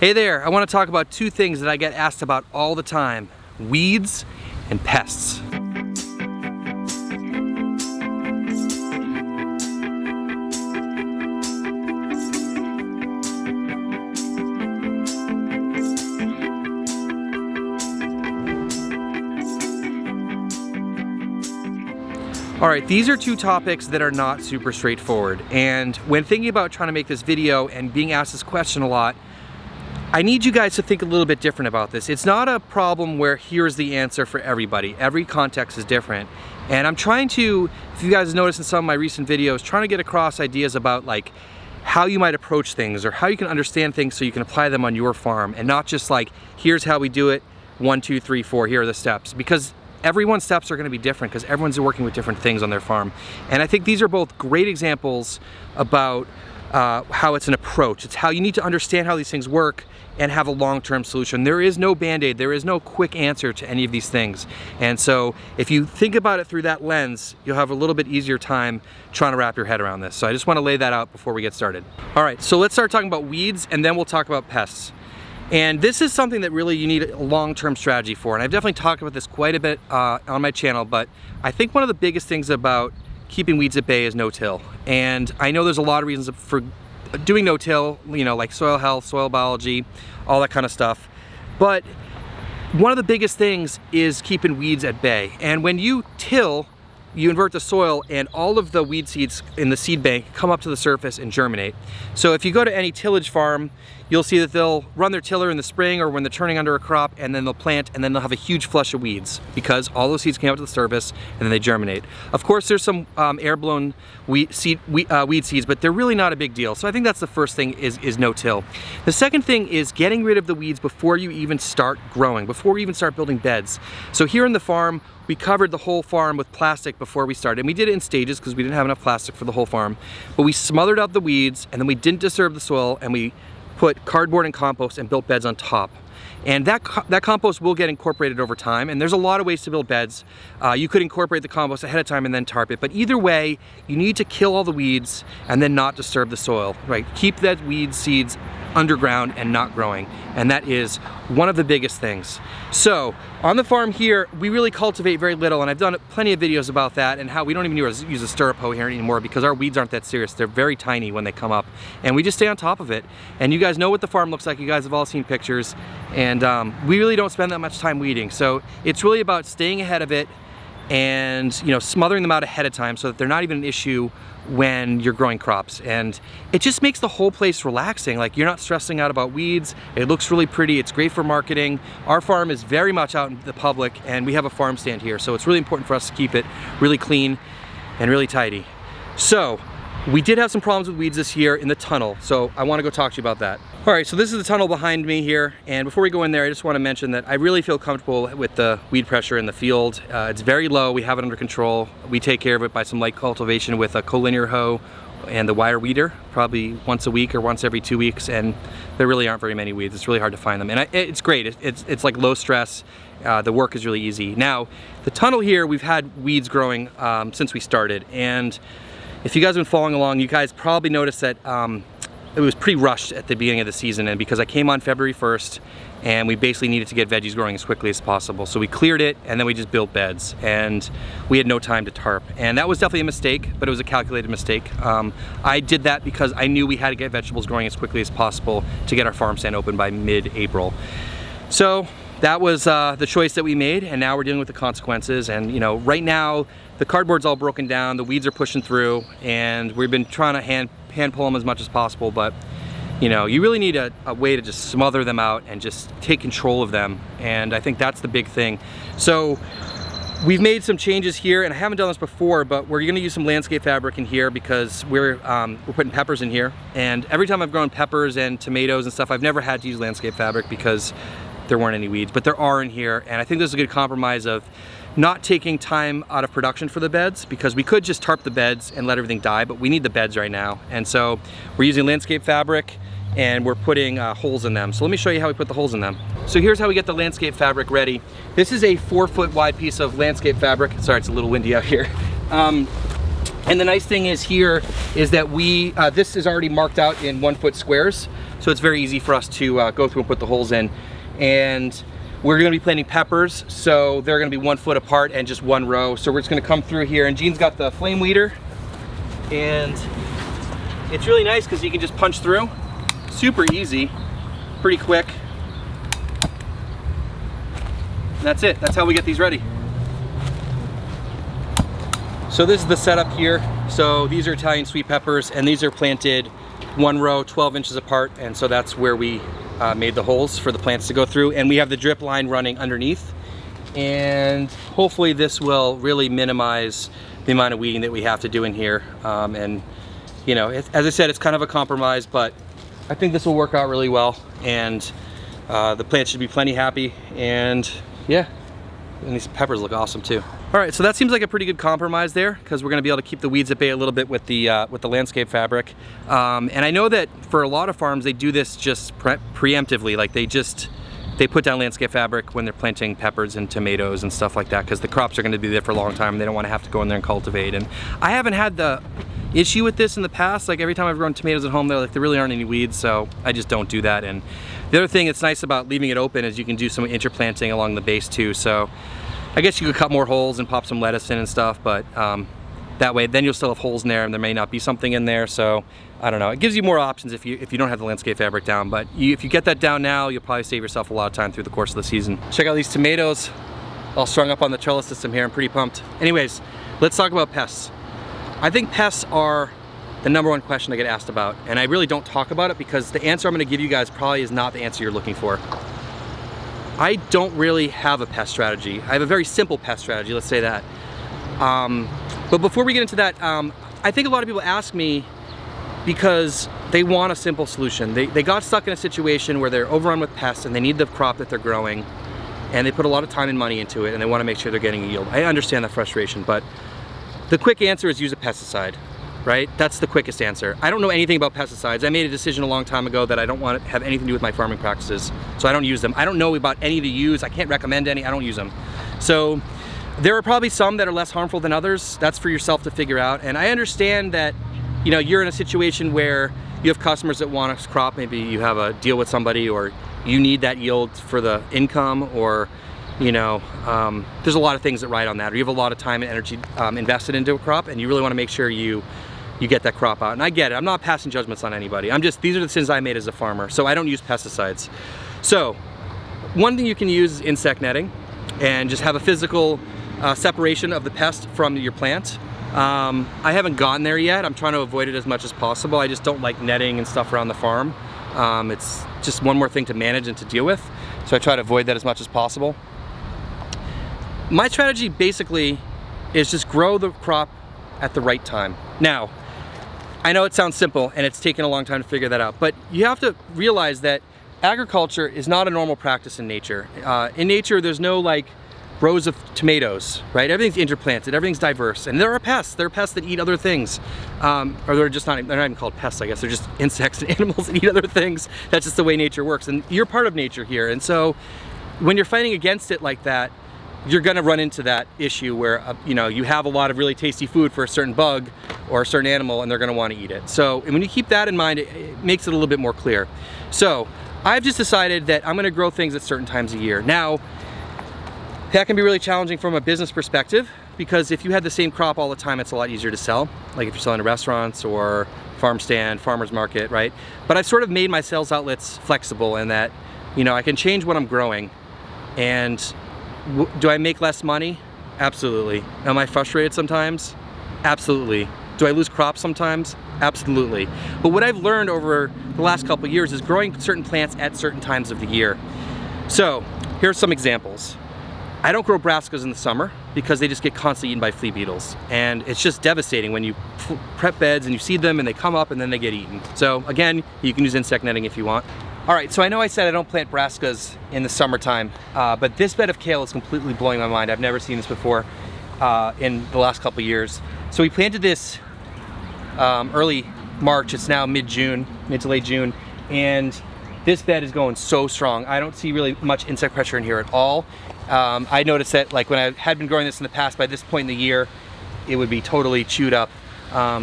Hey there, I want to talk about two things that I get asked about all the time: weeds and pests. Alright, these are two topics that are not super straightforward, and when thinking about trying to make this video and being asked this question a lot, I need you guys to think a little bit different about this. It's not a problem where here's the answer for everybody. Every context is different. And I'm trying to, if you guys noticed in some of my recent videos, trying to get across ideas about like how you might approach things or how you can understand things so you can apply them on your farm, and not just like, here's how we do it, 1, 2, 3, 4, here are the steps. Because everyone's steps are going to be different because everyone's working with different things on their farm. And I think these are both great examples about how it's an approach. It's how you need to understand how these things work and have a long-term solution. There is no band-aid, there is no quick answer to any of these things. And so if you think about it through that lens, you'll have a little bit easier time trying to wrap your head around this. So I just want to lay that out before we get started. All right, so let's start talking about weeds and then we'll talk about pests. And this is something that really you need a long-term strategy for. And I've definitely talked about this quite a bit on my channel, but I think one of the biggest things about keeping weeds at bay is no-till. And I know there's a lot of reasons for doing no-till, you know, like soil health, soil biology, all that kind of stuff. But one of the biggest things is keeping weeds at bay. And when you till, you invert the soil and all of the weed seeds in the seed bank come up to the surface and germinate. So if you go to any tillage farm, you'll see that they'll run their tiller in the spring or when they're turning under a crop, and then they'll plant, and then they'll have a huge flush of weeds because all those seeds came up to the surface and then they germinate. Of course, there's some air-blown weed seeds, but they're really not a big deal. So I think that's the first thing is no-till. The second thing is getting rid of the weeds before you even start growing, before we even start building beds. So here in the farm, we covered the whole farm with plastic before we started. And we did it in stages because we didn't have enough plastic for the whole farm. But we smothered out the weeds, and then we didn't disturb the soil, and we put cardboard and compost and built beds on top. And that compost will get incorporated over time, and there's a lot of ways to build beds. You could incorporate the compost ahead of time and then tarp it, but either way, you need to kill all the weeds and then not disturb the soil, right? Keep that weed seeds underground and not growing, and that is one of the biggest things. So on the farm here, we really cultivate very little, and I've done plenty of videos about that and how we don't even use a stirrup hoe here anymore because our weeds aren't that serious. They're very tiny when they come up, and we just stay on top of it. And you guys know what the farm looks like. You guys have all seen pictures, and we really don't spend that much time weeding. So it's really about staying ahead of it and, you know, smothering them out ahead of time so that they're not even an issue when you're growing crops. And it just makes the whole place relaxing. Like, you're not stressing out about weeds. It looks really pretty. It's great for marketing. Our farm is very much out in the public, and we have a farm stand here, so it's really important for us to keep it really clean and really tidy. So we did have some problems with weeds this year in the tunnel, so I want to go talk to you about that. All right, so this is the tunnel behind me here, and before we go in there, I just want to mention that I really feel comfortable with the weed pressure in the field. It's very low. We have it under control. We take care of it by some light cultivation with a collinear hoe and the wire weeder, probably once a week or once every 2 weeks, and there really aren't very many weeds. It's really hard to find them, and it's great. It's like low stress. The work is really easy. Now, the tunnel here, we've had weeds growing since we started, and if you guys have been following along, you guys probably noticed that it was pretty rushed at the beginning of the season, and because I came on February 1st and we basically needed to get veggies growing as quickly as possible. So we cleared it and then we just built beds, and we had no time to tarp. And that was definitely a mistake, but it was a calculated mistake. I did that because I knew we had to get vegetables growing as quickly as possible to get our farm stand open by mid-April. So that was the choice that we made, and now we're dealing with the consequences. And you know, right now the cardboard's all broken down, the weeds are pushing through, and we've been trying to hand pull them as much as possible, but you know, you really need a way to just smother them out and just take control of them, and I think that's the big thing. So we've made some changes here, and I haven't done this before, but we're gonna use some landscape fabric in here because we're putting peppers in here, and every time I've grown peppers and tomatoes and stuff, I've never had to use landscape fabric because there weren't any weeds, but there are in here, and I think this is a good compromise of not taking time out of production for the beds, because we could just tarp the beds and let everything die, but we need the beds right now. And so we're using landscape fabric, and we're putting holes in them. So let me show you how we put the holes in them. So here's how we get the landscape fabric ready. This is a 4-foot wide piece of landscape fabric. Sorry, it's a little windy out here. And the nice thing is here is that this is already marked out in 1 foot squares. So it's very easy for us to go through and put the holes in. And we're gonna be planting peppers. So they're gonna be 1 foot apart and just one row. So we're just gonna come through here, and Gene's got the flame weeder. And it's really nice because you can just punch through. Super easy, pretty quick. And that's it, that's how we get these ready. So this is the setup here. So these are Italian sweet peppers, and these are planted one row 12 inches apart, and so that's where we made the holes for the plants to go through. And we have the drip line running underneath, and hopefully this will really minimize the amount of weeding that we have to do in here. And you know, as I said, it's kind of a compromise, but I think this will work out really well, and the plants should be plenty happy. And yeah, and these peppers look awesome too. All right, so that seems like a pretty good compromise there, because we're gonna be able to keep the weeds at bay a little bit with the landscape fabric. And I know that for a lot of farms, they do this just preemptively, like they put down landscape fabric when they're planting peppers and tomatoes and stuff like that, because the crops are gonna be there for a long time and they don't wanna have to go in there and cultivate. And I haven't had the issue with this in the past. Like every time I've grown tomatoes at home, there really aren't any weeds, so I just don't do that. And the other thing that's nice about leaving it open is you can do some interplanting along the base too. So I guess you could cut more holes and pop some lettuce in and stuff, but that way then you'll still have holes in there and there may not be something in there. So I don't know, it gives you more options if you don't have the landscape fabric down, but if you get that down now, you'll probably save yourself a lot of time through the course of the season. Check out these tomatoes all strung up on the trellis system here. I'm pretty pumped. Anyways, let's talk about pests. I think pests are the #1 question I get asked about, and I really don't talk about it because the answer I'm going to give you guys probably is not the answer you're looking for. I don't really have a pest strategy. I have a very simple pest strategy, let's say that. But before we get into that, I think a lot of people ask me because they want a simple solution. They got stuck in a situation where they're overrun with pests and they need the crop that they're growing, and they put a lot of time and money into it, and they want to make sure they're getting a yield. I understand that frustration, but the quick answer is use a pesticide, right? That's the quickest answer. I don't know anything about pesticides. I made a decision a long time ago that I don't want to have anything to do with my farming practices, so I don't use them. I don't know about any to use. I can't recommend any. I don't use them. So there are probably some that are less harmful than others. That's for yourself to figure out. And I understand that, you know, you're in a situation where you have customers that want a crop. Maybe you have a deal with somebody, or you need that yield for the income, or you know, there's a lot of things that ride on that, or you have a lot of time and energy invested into a crop, and you really want to make sure you get that crop out. And I get it, I'm not passing judgments on anybody. These are the decisions I made as a farmer, so I don't use pesticides. So one thing you can use is insect netting, and just have a physical separation of the pest from your plant. I haven't gotten there yet. I'm trying to avoid it as much as possible. I just don't like netting and stuff around the farm. It's just one more thing to manage and to deal with, so I try to avoid that as much as possible. My strategy basically is just grow the crop at the right time. Now, I know it sounds simple and it's taken a long time to figure that out, but you have to realize that agriculture is not a normal practice in nature. In nature, there's no like rows of tomatoes, right? Everything's interplanted, everything's diverse, and there are pests. There are pests that eat other things, or they're not even called pests, I guess. They're just insects and animals that eat other things. That's just the way nature works, and you're part of nature here. And so when you're fighting against it like that, you're gonna run into that issue where you know, you have a lot of really tasty food for a certain bug or a certain animal, and they're gonna wanna eat it. So, and when you keep that in mind, it makes it a little bit more clear. So I've just decided that I'm gonna grow things at certain times of year. Now, that can be really challenging from a business perspective, because if you had the same crop all the time, it's a lot easier to sell. Like if you're selling to restaurants or farm stand, farmer's market, right? But I've sort of made my sales outlets flexible in that, you know, I can change what I'm growing. And do I make less money? Absolutely. Am I frustrated sometimes? Absolutely. Do I lose crops sometimes? Absolutely. But what I've learned over the last couple of years is growing certain plants at certain times of the year. So here's some examples. I don't grow brassicas in the summer because they just get constantly eaten by flea beetles. And it's just devastating when you prep beds and you seed them and they come up and then they get eaten. So again, you can use insect netting if you want. All right, so I know I said I don't plant brassicas in the summertime, but this bed of kale is completely blowing my mind. I've never seen this before in the last couple of years. So we planted this early March. It's now mid-June, mid to late June, and this bed is going so strong. I don't see really much insect pressure in here at all. I noticed that like when I had been growing this in the past, by this point in the year, it would be totally chewed up.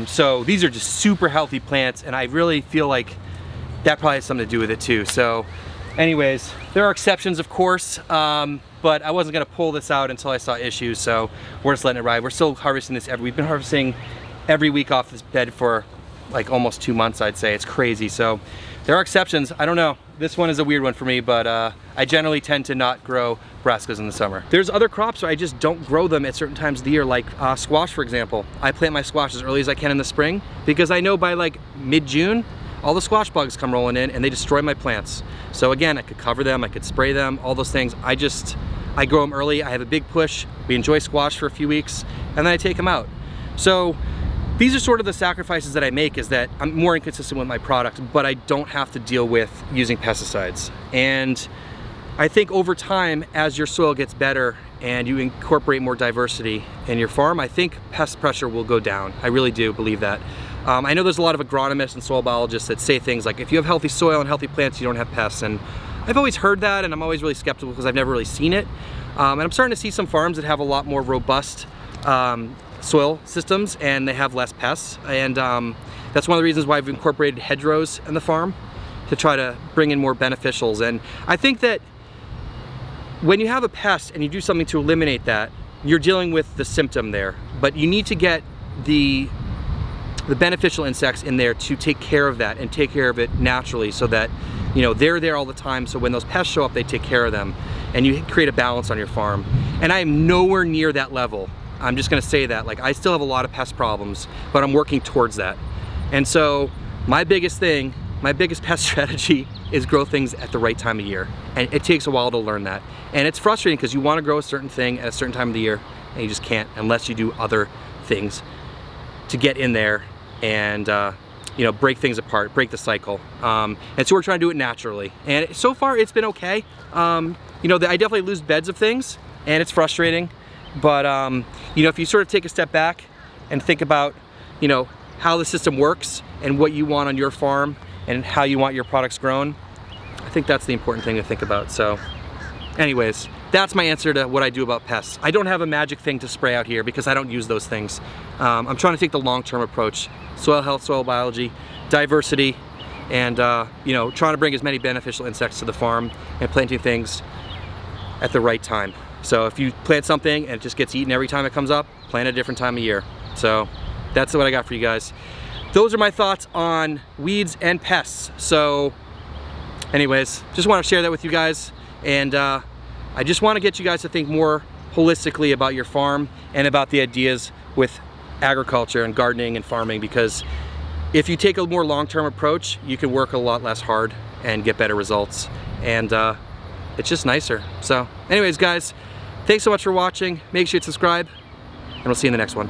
So these are just super healthy plants, and I really feel like that probably has something to do with it too. So anyways, there are exceptions, of course, but I wasn't gonna pull this out until I saw issues, so we're just letting it ride. We're still harvesting this we've been harvesting every week off this bed for like almost 2 months, I'd say. It's crazy. So there are exceptions. I don't know. This one is a weird one for me, but I generally tend to not grow brassicas in the summer. There's other crops where I just don't grow them at certain times of the year, like squash, for example. I plant my squash as early as I can in the spring because I know by like mid-June, all the squash bugs come rolling in and they destroy my plants. So again, I could cover them, I could spray them, all those things. I grow them early, I have a big push, we enjoy squash for a few weeks, and then I take them out. So these are sort of the sacrifices that I make, is that I'm more inconsistent with my product, but I don't have to deal with using pesticides. And I think over time, as your soil gets better and you incorporate more diversity in your farm, I think pest pressure will go down. I really do believe that. I know there's a lot of agronomists and soil biologists that say things like, if you have healthy soil and healthy plants, you don't have pests. And I've always heard that, and I'm always really skeptical because I've never really seen it. And I'm starting to see some farms that have a lot more robust soil systems and they have less pests, and that's one of the reasons why I've incorporated hedgerows in the farm, to try to bring in more beneficials. And I think that when you have a pest and you do something to eliminate that, you're dealing with the symptom there, but you need to get the beneficial insects in there to take care of that and take care of it naturally, so that they're there all the time, so when those pests show up, they take care of them and you create a balance on your farm. And I am nowhere near that level. I'm just gonna say that. Like, I still have a lot of pest problems, but I'm working towards that. And so my biggest pest strategy is grow things at the right time of year. And it takes a while to learn that. And it's frustrating because you wanna grow a certain thing at a certain time of the year and you just can't unless you do other things to get in there and break things apart, break the cycle. And so we're trying to do it naturally. And so far it's been okay. I definitely lose beds of things and it's frustrating. But if you sort of take a step back and think about, how the system works and what you want on your farm and how you want your products grown, I think that's the important thing to think about. So anyways, that's my answer to what I do about pests. I don't have a magic thing to spray out here because I don't use those things. I'm trying to take the long-term approach: soil health, soil biology, diversity, and trying to bring as many beneficial insects to the farm and planting things at the right time. So if you plant something and it just gets eaten every time it comes up, plant a different time of year. So that's what I got for you guys. Those are my thoughts on weeds and pests. So anyways, just want to share that with you guys. And I just want to get you guys to think more holistically about your farm and about the ideas with agriculture and gardening and farming, because if you take a more long-term approach, you can work a lot less hard and get better results. And it's just nicer. So anyways, guys, thanks so much for watching. Make sure you subscribe, and we'll see you in the next one.